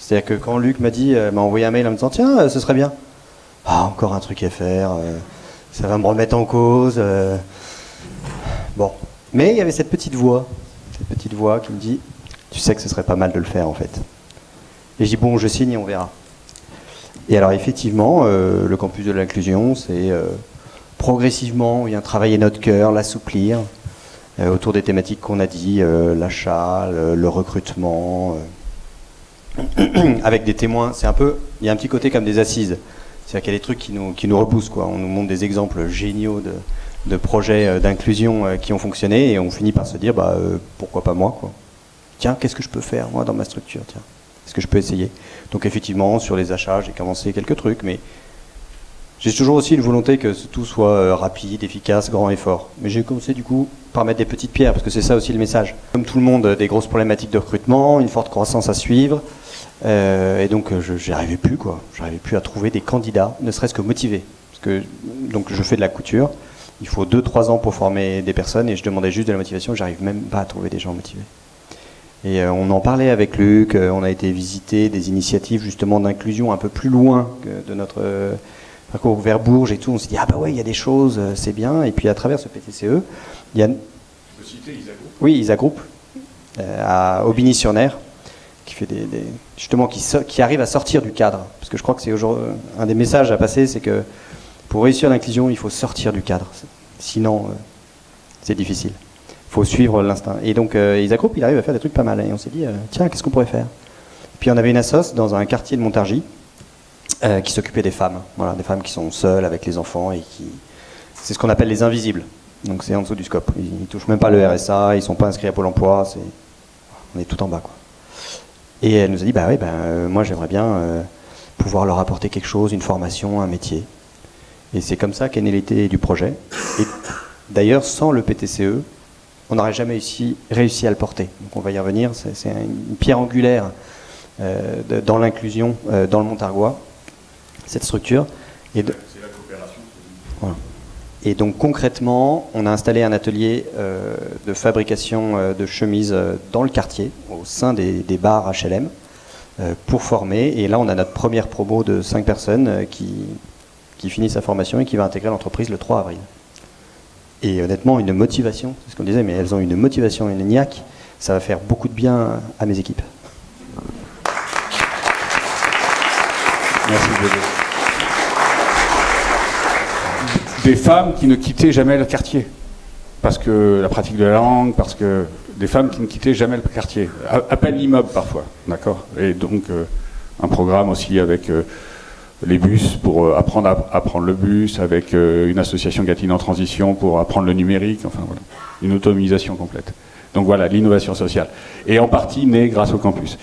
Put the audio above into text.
C'est-à-dire que quand Luc m'a envoyé un mail en me disant tiens, ce serait bien. Ah, encore un truc à faire, ça va me remettre en cause. Bon. Mais il y avait cette petite voix qui me dit tu sais que ce serait pas mal de le faire en fait. Et je dis bon, je signe et on verra. Et alors effectivement, le campus de l'inclusion, c'est progressivement, on vient travailler notre cœur, l'assouplir, autour des thématiques qu'on a dit, l'achat, le recrutement, avec des témoins. C'est un peu, il y a un petit côté comme des assises. C'est-à-dire qu'il y a des trucs qui nous repoussent, quoi. On nous montre des exemples géniaux de projets d'inclusion qui ont fonctionné et on finit par se dire, pourquoi pas moi, quoi. Tiens, qu'est-ce que je peux faire, moi, dans ma structure, tiens. Est-ce que je peux essayer? Donc effectivement, sur les achats, j'ai commencé quelques trucs, mais j'ai toujours aussi une volonté que tout soit rapide, efficace, grand et fort. Mais j'ai commencé du coup par mettre des petites pierres, parce que c'est ça aussi le message. Comme tout le monde, des grosses problématiques de recrutement, une forte croissance à suivre, et donc j'y arrivais plus, quoi. J'arrivais plus à trouver des candidats, ne serait-ce que motivés. Parce que donc je fais de la couture, il faut 2-3 ans pour former des personnes, et je demandais juste de la motivation, j'arrive même pas à trouver des gens motivés. Et on en parlait avec Luc, on a été visiter des initiatives justement d'inclusion un peu plus loin que de notre parcours vers Bourges et tout. On s'est dit, ah bah ouais, il y a des choses, c'est bien. Et puis à travers ce PTCE, il y a... Tu peux citer Isa Group ? Oui, Isa Group, à Aubigny-sur-Ner, qui fait justement qui arrive à sortir du cadre. Parce que je crois que c'est un des messages à passer, c'est que pour réussir l'inclusion, il faut sortir du cadre. Sinon, c'est difficile. Il faut suivre l'instinct. Et donc, Isa Group, il arrive à faire des trucs pas mal. Et on s'est dit, tiens, qu'est-ce qu'on pourrait faire? Puis on avait une assoce dans un quartier de Montargis qui s'occupait des femmes. Voilà, des femmes qui sont seules avec les enfants et qui... C'est ce qu'on appelle les invisibles. Donc c'est en dessous du scope. Ils ne touchent même pas le RSA, ils ne sont pas inscrits à Pôle emploi. On est tout en bas, quoi. Et elle nous a dit, moi j'aimerais bien pouvoir leur apporter quelque chose, une formation, un métier. Et c'est comme ça qu'est née l'idée du projet. Et d'ailleurs, sans le PTCE, on n'aurait jamais réussi à le porter. Donc on va y revenir, c'est une pierre angulaire dans l'inclusion dans le Montargois, cette structure. C'est la coopération. Voilà. Et donc concrètement, on a installé un atelier de fabrication de chemises dans le quartier, au sein des bars HLM, pour former. Et là, on a notre première promo de 5 personnes qui finit sa formation et qui va intégrer l'entreprise le 3 avril. Et honnêtement, une motivation, c'est ce qu'on disait, mais elles ont une motivation, une niaque, ça va faire beaucoup de bien à mes équipes. Merci beaucoup. Des femmes qui ne quittaient jamais le quartier, parce que la pratique de la langue, parce que des femmes qui ne quittaient jamais le quartier, à peine l'immeuble parfois, d'accord. Et donc un programme aussi avec les bus pour apprendre à prendre le bus, avec une association Gatine en transition pour apprendre le numérique, enfin voilà, une autonomisation complète. Donc voilà, l'innovation sociale. Et en partie née grâce au campus.